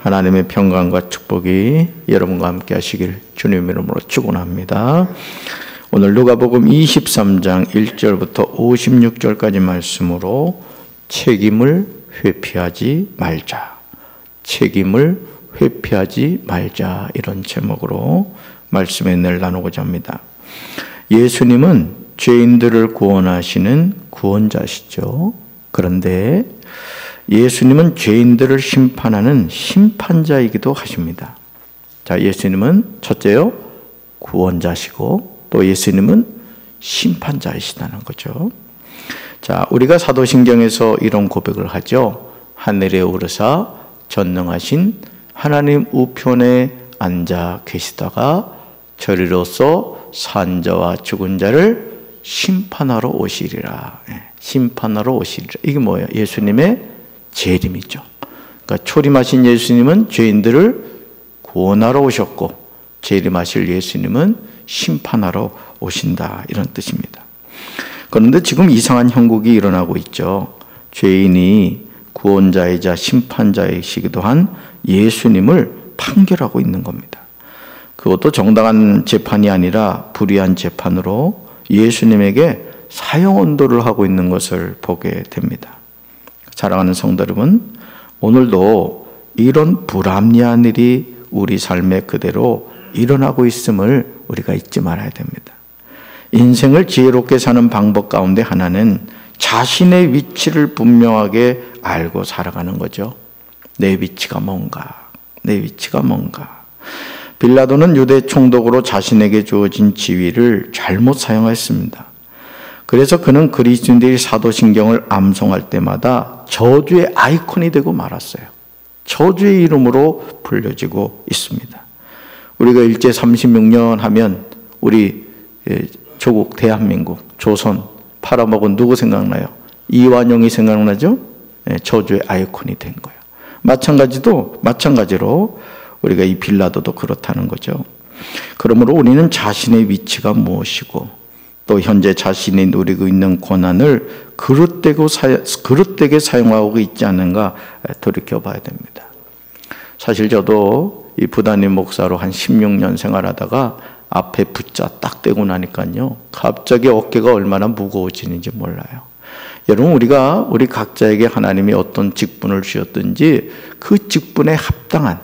하나님의 평강과 축복이 여러분과 함께 하시길 주님 이름으로 축원합니다. 오늘 누가복음 23장 1절부터 56절까지 말씀으로 책임을 회피하지 말자. 책임을 회피하지 말자. 이런 제목으로 말씀의 은혜를 나누고자 합니다. 예수님은 죄인들을 구원하시는 구원자시죠. 그런데 예수님은 죄인들을 심판하는 심판자이기도 하십니다. 자, 예수님은 첫째요, 구원자시고 또 예수님은 심판자이시다는 거죠. 자, 우리가 사도신경에서 이런 고백을 하죠. 하늘에 오르사 전능하신 하나님 우편에 앉아 계시다가 저리로서 산 자와 죽은 자를 심판하러 오시리라. 심판하러 오시리라. 이게 뭐예요? 예수님의 재림이죠. 그러니까 초림하신 예수님은 죄인들을 구원하러 오셨고 재림하실 예수님은 심판하러 오신다. 이런 뜻입니다. 그런데 지금 이상한 형국이 일어나고 있죠. 죄인이 구원자이자 심판자이시기도 한 예수님을 판결하고 있는 겁니다. 그것도 정당한 재판이 아니라 불의한 재판으로 예수님에게 사형언도를 하고 있는 것을 보게 됩니다. 사랑하는 성도 여러분, 오늘도 이런 불합리한 일이 우리 삶에 그대로 일어나고 있음을 우리가 잊지 말아야 됩니다. 인생을 지혜롭게 사는 방법 가운데 하나는 자신의 위치를 분명하게 알고 살아가는 거죠. 내 위치가 뭔가, 내 위치가 뭔가. 빌라도는 유대 총독으로 자신에게 주어진 지위를 잘못 사용했습니다. 그래서 그는 그리스도인들이 사도신경을 암송할 때마다 저주의 아이콘이 되고 말았어요. 저주의 이름으로 불려지고 있습니다. 우리가 일제 36년 하면 우리 조국 대한민국 조선 팔아먹은 누구 생각나요? 이완용이 생각나죠? 저주의 아이콘이 된 거예요. 마찬가지로 우리가 이 빌라도도 그렇다는 거죠. 그러므로 우리는 자신의 위치가 무엇이고 또 현재 자신이 누리고 있는 권한을 그릇되게 사용하고 있지 않은가 돌이켜봐야 됩니다. 사실 저도 이 부단임 목사로 한 16년 생활하다가 앞에 붙자 딱 떼고 나니까요, 갑자기 어깨가 얼마나 무거워지는지 몰라요. 여러분, 우리 각자에게 하나님이 어떤 직분을 주셨든지 그 직분에 합당한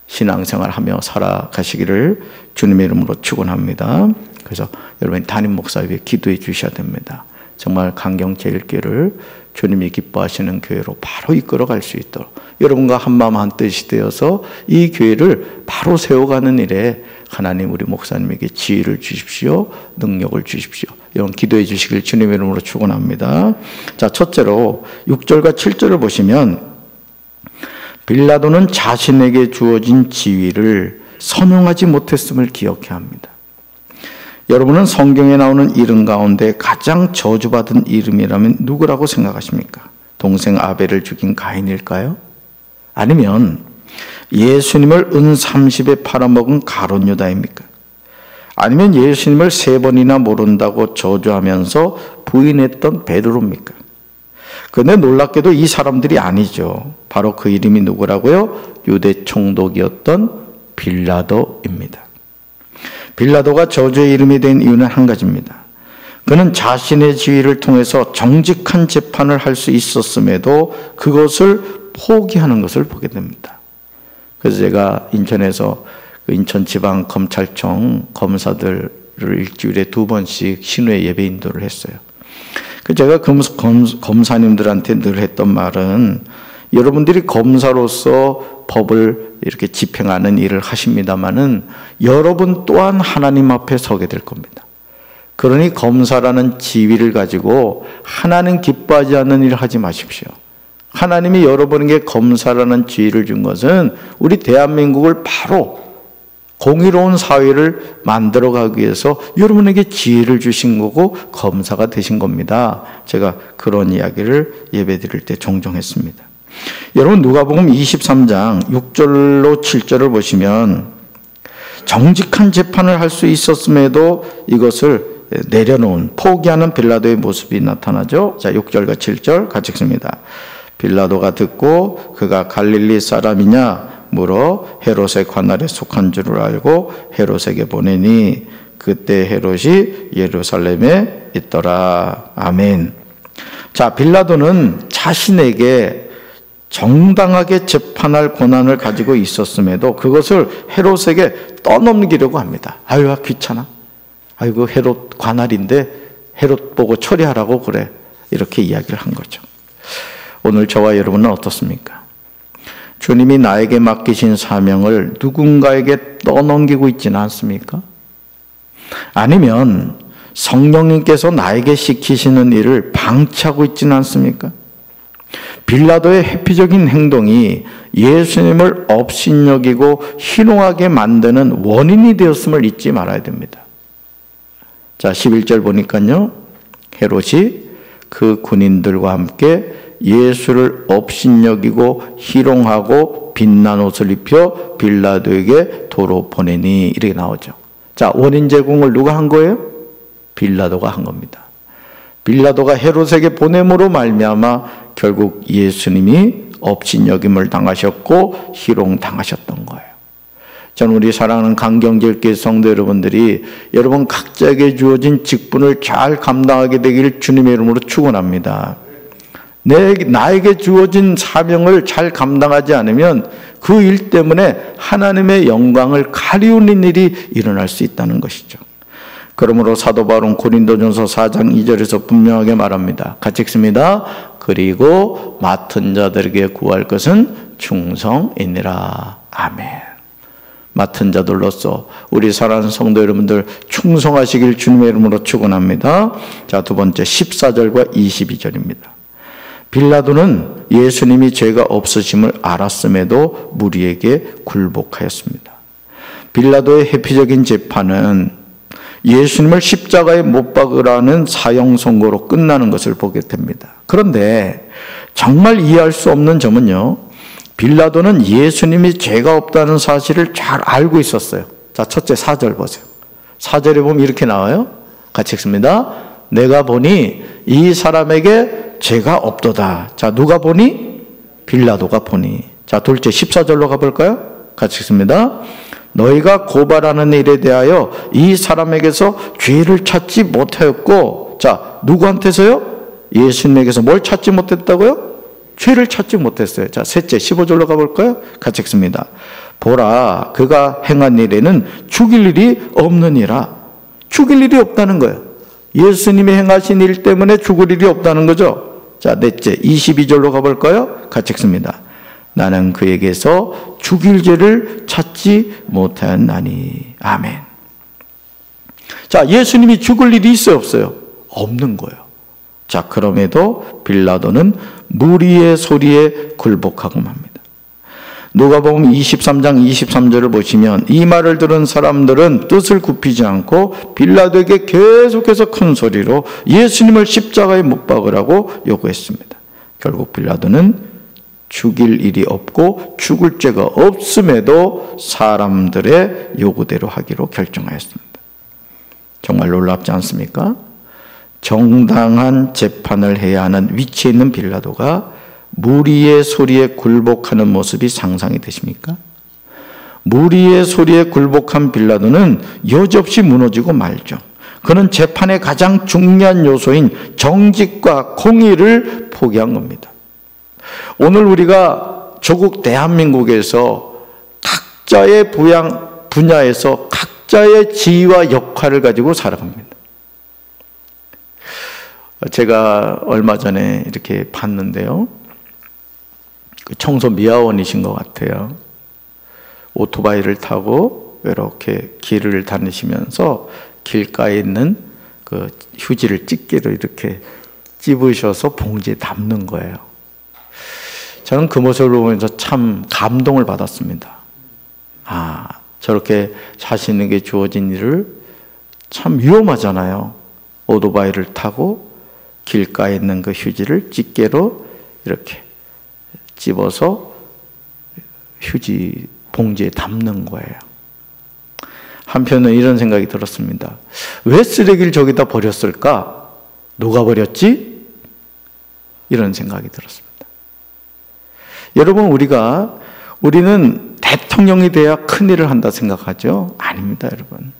신앙생활 하며 살아가시기를 주님의 이름으로 축원합니다. 그래서 여러분 담임 목사 위해 기도해 주셔야 됩니다. 정말 강경제일교회를 주님이 기뻐하시는 교회로 바로 이끌어갈 수 있도록 여러분과 한마음 한뜻이 되어서 이 교회를 바로 세워가는 일에 하나님 우리 목사님에게 지혜를 주십시오. 능력을 주십시오. 여러분 기도해 주시길 주님의 이름으로 축원합니다. 자, 첫째로 6절과 7절을 보시면 빌라도는 자신에게 주어진 지위를 선용하지 못했음을 기억해야 합니다. 여러분은 성경에 나오는 이름 가운데 가장 저주받은 이름이라면 누구라고 생각하십니까? 동생 아벨을 죽인 가인일까요? 아니면 예수님을 은 30에 팔아먹은 가룟유다입니까? 아니면 예수님을 3번이나 모른다고 저주하면서 부인했던 베드로입니까? 그런데 놀랍게도 이 사람들이 아니죠. 바로 그 이름이 누구라고요? 유대 총독이었던 빌라도입니다. 빌라도가 저주의 이름이 된 이유는 한 가지입니다. 그는 자신의 지위를 통해서 정직한 재판을 할 수 있었음에도 그것을 포기하는 것을 보게 됩니다. 그래서 제가 인천에서 인천지방검찰청 검사들을 일주일에 2번씩 신회 예배 인도를 했어요. 제가 검사님들한테 늘 했던 말은, 여러분들이 검사로서 법을 이렇게 집행하는 일을 하십니다마는 여러분 또한 하나님 앞에 서게 될 겁니다. 그러니 검사라는 지위를 가지고 하나님 기뻐하지 않는 일을 하지 마십시오. 하나님이 여러분에게 검사라는 지위를 준 것은 우리 대한민국을 바로 공의로운 사회를 만들어가기 위해서 여러분에게 지혜를 주신 거고 검사가 되신 겁니다. 제가 그런 이야기를 예배드릴 때 종종 했습니다. 여러분 누가복음 23장 6절로 7절을 보시면 정직한 재판을 할 수 있었음에도 이것을 내려놓은 포기하는 빌라도의 모습이 나타나죠. 자, 6절과 7절 같이 읽습니다. 빌라도가 듣고 그가 갈릴리 사람이냐 물어 헤롯의 관할에 속한 줄을 알고 헤롯에게 보내니 그때 헤롯이 예루살렘에 있더라. 아멘. 자, 빌라도는 자신에게 정당하게 재판할 권한을 가지고 있었음에도 그것을 헤롯에게 떠넘기려고 합니다. 아유, 귀찮아. 아이고, 헤롯 관할인데 헤롯 보고 처리하라고 그래. 이렇게 이야기를 한 거죠. 오늘 저와 여러분은 어떻습니까? 주님이 나에게 맡기신 사명을 누군가에게 떠넘기고 있지는 않습니까? 아니면 성령님께서 나에게 시키시는 일을 방치하고 있지는 않습니까? 빌라도의 회피적인 행동이 예수님을 업신여기고 희롱하게 만드는 원인이 되었음을 잊지 말아야 됩니다. 자, 11절 보니까요, 헤롯이 그 군인들과 함께 예수를 업신여기고 희롱하고 빛난 옷을 입혀 빌라도에게 도로 보내니 이렇게 나오죠. 자, 원인 제공을 누가 한 거예요? 빌라도가 한 겁니다. 빌라도가 헤롯에게 보냄으로 말미암아 결국 예수님이 업신여김을 당하셨고 희롱당하셨던 거예요. 저는 우리 사랑하는 강경제일교회 성도 여러분들이 여러분 각자에게 주어진 직분을 잘 감당하게 되기를 주님의 이름으로 축원합니다. 나에게 주어진 사명을 잘 감당하지 않으면 그 일 때문에 하나님의 영광을 가리우는 일이 일어날 수 있다는 것이죠. 그러므로 사도 바울은 고린도전서 4장 2절에서 분명하게 말합니다. 같이 읽습니다. 그리고 맡은 자들에게 구할 것은 충성이니라. 아멘. 맡은 자들로서 우리 사랑하는 성도 여러분들 충성하시길 주님의 이름으로 축원합니다. 자, 두 번째 14절과 22절입니다. 빌라도는 예수님이 죄가 없으심을 알았음에도 무리에게 굴복하였습니다. 빌라도의 회피적인 재판은 예수님을 십자가에 못 박으라는 사형 선고로 끝나는 것을 보게 됩니다. 그런데 정말 이해할 수 없는 점은요, 빌라도는 예수님이 죄가 없다는 사실을 잘 알고 있었어요. 자, 첫째 4절 보세요. 4절에 보면 이렇게 나와요. 같이 읽습니다. 내가 보니 이 사람에게 죄가 없도다. 자, 누가 보니? 빌라도가 보니. 자, 둘째 14절로 가볼까요? 같이 읽습니다. 너희가 고발하는 일에 대하여 이 사람에게서 죄를 찾지 못하였고, 자, 누구한테서요? 예수님에게서 뭘 찾지 못했다고요? 죄를 찾지 못했어요. 자, 셋째 15절로 가볼까요? 같이 읽습니다. 보라, 그가 행한 일에는 죽일 일이 없느니라. 죽일 일이 없다는 거예요. 예수님이 행하신 일 때문에 죽을 일이 없다는 거죠. 자, 넷째 22절로 가볼까요? 같이 읽습니다. 나는 그에게서 죽일 죄를 찾지 못하였나니. 아멘. 자, 예수님이 죽을 일이 있어요, 없어요? 없는 거예요. 자, 그럼에도 빌라도는 무리의 소리에 굴복하고 맙니다. 누가복음 23장 23절을 보시면 이 말을 들은 사람들은 뜻을 굽히지 않고 빌라도에게 계속해서 큰 소리로 예수님을 십자가에 못 박으라고 요구했습니다. 결국 빌라도는 죽일 일이 없고 죽을 죄가 없음에도 사람들의 요구대로 하기로 결정하였습니다. 정말 놀랍지 않습니까? 정당한 재판을 해야 하는 위치에 있는 빌라도가 무리의 소리에 굴복하는 모습이 상상이 되십니까? 무리의 소리에 굴복한 빌라도는 여지없이 무너지고 말죠. 그는 재판의 가장 중요한 요소인 정직과 공의를 포기한 겁니다. 오늘 우리가 조국 대한민국에서 각자의 분야에서 각자의 지위와 역할을 가지고 살아갑니다. 제가 얼마 전에 이렇게 봤는데요. 청소 미화원이신 것 같아요. 오토바이를 타고 이렇게 길을 다니시면서 길가에 있는 그 휴지를 집게로 이렇게 찝으셔서 봉지에 담는 거예요. 저는 그 모습을 보면서 참 감동을 받았습니다. 아, 저렇게 자신에게 주어진 일을 참 위험하잖아요. 오토바이를 타고 길가에 있는 그 휴지를 집게로 이렇게 집어서 휴지 봉지에 담는 거예요. 한편은 이런 생각이 들었습니다. 왜 쓰레기를 저기다 버렸을까? 누가 버렸지? 이런 생각이 들었습니다. 여러분, 우리는 대통령이 돼야 큰일을 한다 생각하죠? 아닙니다, 여러분.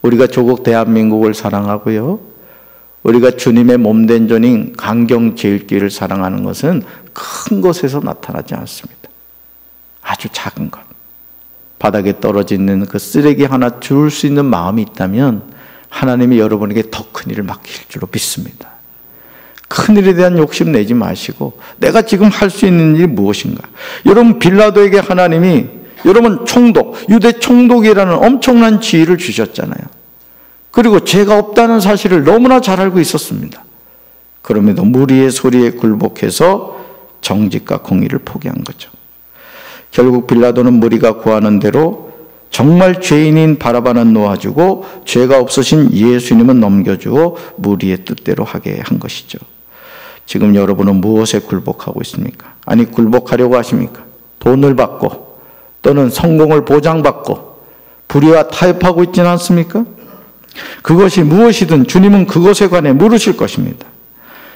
우리가 조국 대한민국을 사랑하고요, 우리가 주님의 몸된 존인 강경제일교회를 사랑하는 것은 큰 것에서 나타나지 않습니다. 아주 작은 것. 바닥에 떨어져 있는 그 쓰레기 하나 줄 수 있는 마음이 있다면 하나님이 여러분에게 더 큰 일을 맡길 줄로 믿습니다. 큰 일에 대한 욕심 내지 마시고 내가 지금 할 수 있는 일이 무엇인가. 여러분, 빌라도에게 하나님이 여러분 유대 총독이라는 엄청난 지위를 주셨잖아요. 그리고 죄가 없다는 사실을 너무나 잘 알고 있었습니다. 그럼에도 무리의 소리에 굴복해서 정직과 공의를 포기한 거죠. 결국 빌라도는 무리가 구하는 대로 정말 죄인인 바라바는 놓아주고 죄가 없으신 예수님은 넘겨주어 무리의 뜻대로 하게 한 것이죠. 지금 여러분은 무엇에 굴복하고 있습니까? 아니, 굴복하려고 하십니까? 돈을 받고 또는 성공을 보장받고 불의와 타협하고 있지는 않습니까? 그것이 무엇이든 주님은 그것에 관해 물으실 것입니다.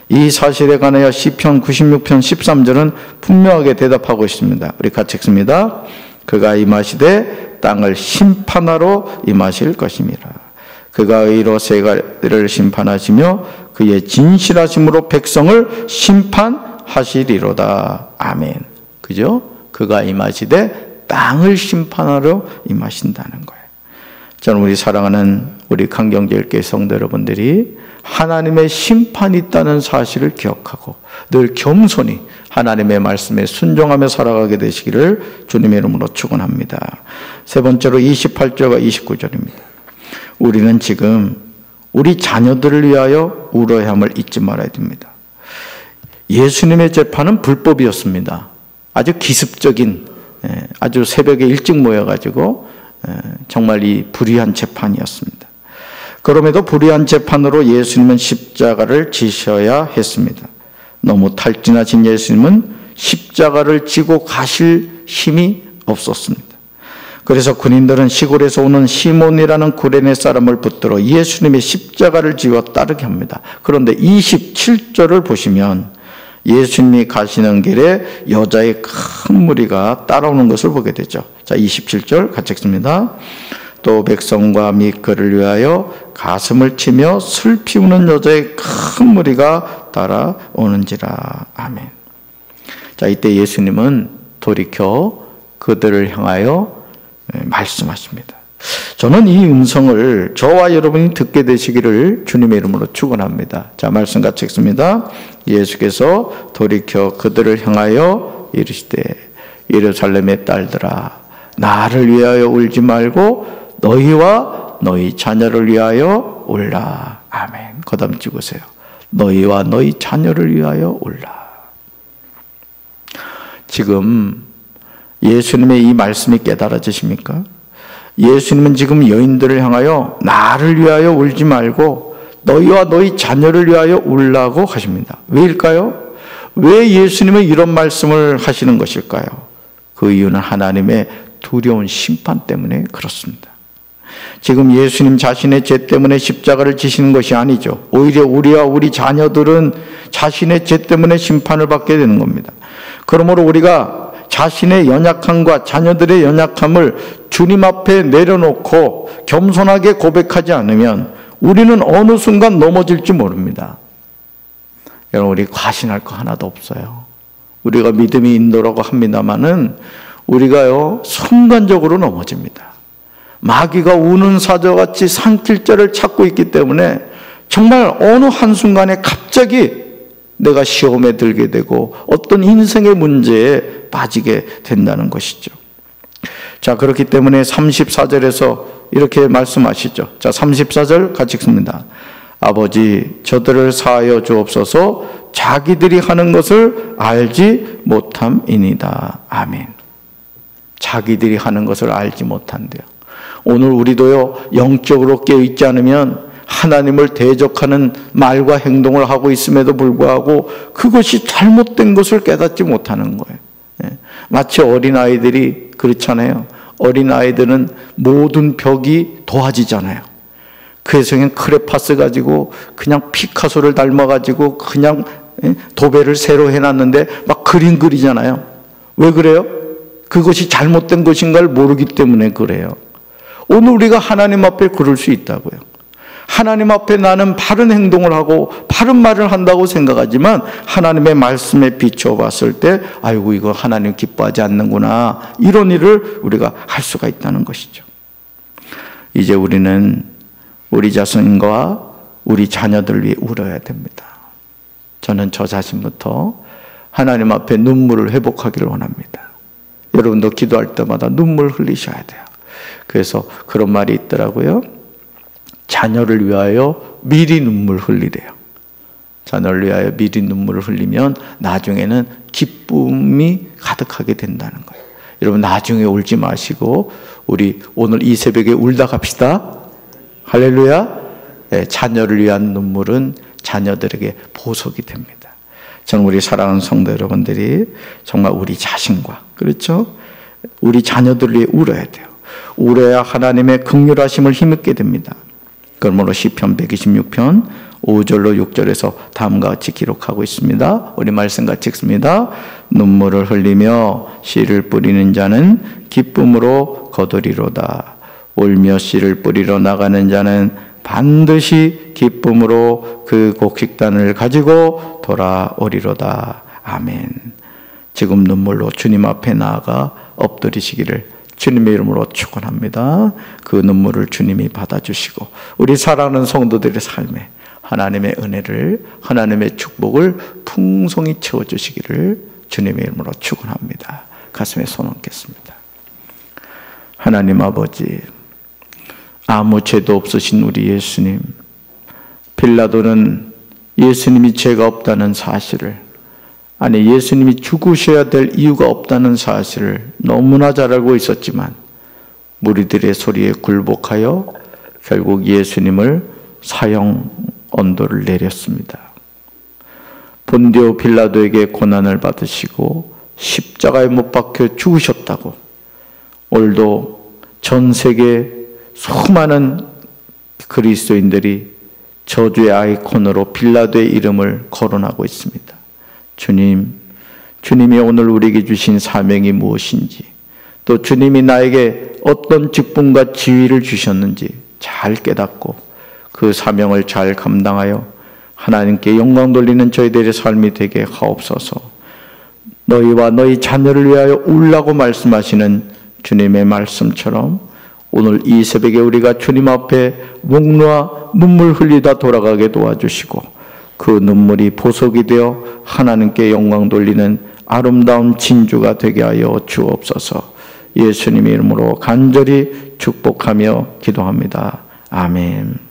이 사실에 관하여 시편 96편 13절은 분명하게 대답하고 있습니다. 우리 같이 읽습니다. 그가 임하시되 땅을 심판하러 임하실 것임이라. 그가 의로 세가를 심판하시며 그의 진실하심으로 백성을 심판하시리로다. 아멘. 그죠? 그가 임하시되 땅을 심판하러 임하신다는 거예요. 저는 우리 사랑하는 우리 강경제일교회 성도 여러분들이 하나님의 심판이 있다는 사실을 기억하고 늘 겸손히 하나님의 말씀에 순종하며 살아가게 되시기를 주님의 이름으로 축원합니다. 세 번째로 28절과 29절입니다. 우리는 지금 우리 자녀들을 위하여 울어야 함을 잊지 말아야 됩니다. 예수님의 재판은 불법이었습니다. 아주 기습적인, 아주 새벽에 일찍 모여가지고 정말 이 불의한 재판이었습니다. 그럼에도 불의한 재판으로 예수님은 십자가를 지셔야 했습니다. 너무 탈진하신 예수님은 십자가를 지고 가실 힘이 없었습니다. 그래서 군인들은 시골에서 오는 시몬이라는 구레네 사람을 붙들어 예수님의 십자가를 지어 따르게 합니다. 그런데 27절을 보시면 예수님이 가시는 길에 여자의 큰 무리가 따라오는 것을 보게 되죠. 자, 27절 같이 읽습니다. 또 백성과 및 그를 위하여 가슴을 치며 슬피 우는 여자의 큰 무리가 따라오는지라. 아멘. 자, 이때 예수님은 돌이켜 그들을 향하여 말씀하십니다. 저는 이 음성을 저와 여러분이 듣게 되시기를 주님의 이름으로 축원합니다. 자, 말씀 같이 읽습니다. 예수께서 돌이켜 그들을 향하여 이르시되 예루살렘의 딸들아, 나를 위하여 울지 말고 너희와 너희 자녀를 위하여 울라. 아멘. 거담 찍으세요. 너희와 너희 자녀를 위하여 울라. 지금 예수님의 이 말씀이 깨달아지십니까? 예수님은 지금 여인들을 향하여 나를 위하여 울지 말고 너희와 너희 자녀를 위하여 울라고 하십니다. 왜일까요? 왜 예수님은 이런 말씀을 하시는 것일까요? 그 이유는 하나님의 두려운 심판 때문에 그렇습니다. 지금 예수님 자신의 죄 때문에 십자가를 지시는 것이 아니죠. 오히려 우리와 우리 자녀들은 자신의 죄 때문에 심판을 받게 되는 겁니다. 그러므로 우리가 자신의 연약함과 자녀들의 연약함을 주님 앞에 내려놓고 겸손하게 고백하지 않으면 우리는 어느 순간 넘어질지 모릅니다. 여러분, 우리 과신할 거 하나도 없어요. 우리가 믿음이 인도라고 합니다마는 우리가요 순간적으로 넘어집니다. 마귀가 우는 사자같이 산길자를 찾고 있기 때문에 정말 어느 한순간에 갑자기 내가 시험에 들게 되고 어떤 인생의 문제에 빠지게 된다는 것이죠. 자, 그렇기 때문에 34절에서 이렇게 말씀하시죠. 자, 34절 같이 읽습니다. 아버지, 저들을 사하여 주옵소서. 자기들이 하는 것을 알지 못함이니이다. 아멘. 자기들이 하는 것을 알지 못한대요. 오늘 우리도요 영적으로 깨어있지 않으면 하나님을 대적하는 말과 행동을 하고 있음에도 불구하고 그것이 잘못된 것을 깨닫지 못하는 거예요. 마치 어린아이들이 그렇잖아요. 어린아이들은 모든 벽이 도화지잖아요. 그래서 그냥 크레파스 가지고 그냥 피카소를 닮아가지고 그냥 도배를 새로 해놨는데 막 그림 그리잖아요. 왜 그래요? 그것이 잘못된 것인가를 모르기 때문에 그래요. 오늘 우리가 하나님 앞에 그럴 수 있다고요. 하나님 앞에 나는 바른 행동을 하고 바른 말을 한다고 생각하지만 하나님의 말씀에 비추어 봤을 때 아이고 이거 하나님 기뻐하지 않는구나, 이런 일을 우리가 할 수가 있다는 것이죠. 이제 우리는 우리 자신과 우리 자녀들 위해 울어야 됩니다. 저는 저 자신부터 하나님 앞에 눈물을 회복하기를 원합니다. 여러분도 기도할 때마다 눈물 흘리셔야 돼요. 그래서 그런 말이 있더라고요. 자녀를 위하여 미리 눈물 흘리래요. 자녀를 위하여 미리 눈물을 흘리면 나중에는 기쁨이 가득하게 된다는 거예요. 여러분 나중에 울지 마시고 우리 오늘 이 새벽에 울다 갑시다. 할렐루야. 네, 자녀를 위한 눈물은 자녀들에게 보석이 됩니다. 저는 우리 사랑하는 성도 여러분들이 정말 우리 자신과, 그렇죠? 우리 자녀들 위해 울어야 돼요. 울어야 하나님의 긍휼하심을 힘입게 됩니다. 그러므로 시편 126편 5절로 6절에서 다음과 같이 기록하고 있습니다. 우리 말씀 같이 읽습니다. 눈물을 흘리며 씨를 뿌리는 자는 기쁨으로 거두리로다. 울며 씨를 뿌리러 나가는 자는 반드시 기쁨으로 그 곡식단을 가지고 돌아오리로다. 아멘. 지금 눈물로 주님 앞에 나아가 엎드리시기를 주님의 이름으로 축원합니다. 그 눈물을 주님이 받아주시고 우리 사랑하는 성도들의 삶에 하나님의 은혜를, 하나님의 축복을 풍성히 채워주시기를 주님의 이름으로 축원합니다. 가슴에 손 얹겠습니다. 하나님 아버지, 아무 죄도 없으신 우리 예수님, 빌라도는 예수님이 죄가 없다는 사실을, 아니 예수님이 죽으셔야 될 이유가 없다는 사실을 너무나 잘 알고 있었지만 무리들의 소리에 굴복하여 결국 예수님을 사형 언도를 내렸습니다. 본디오 빌라도에게 고난을 받으시고 십자가에 못 박혀 죽으셨다고 오늘도 전 세계 수많은 그리스도인들이 저주의 아이콘으로 빌라도의 이름을 거론하고 있습니다. 주님, 주님이 오늘 우리에게 주신 사명이 무엇인지, 또 주님이 나에게 어떤 직분과 지위를 주셨는지 잘 깨닫고 그 사명을 잘 감당하여 하나님께 영광 돌리는 저희들의 삶이 되게 하옵소서. 너희와 너희 자녀를 위하여 울라고 말씀하시는 주님의 말씀처럼 오늘 이 새벽에 우리가 주님 앞에 목 놓아 눈물 흘리다 돌아가게 도와주시고 그 눈물이 보석이 되어 하나님께 영광 돌리는 아름다운 진주가 되게 하여 주옵소서. 예수님의 이름으로 간절히 축복하며 기도합니다. 아멘.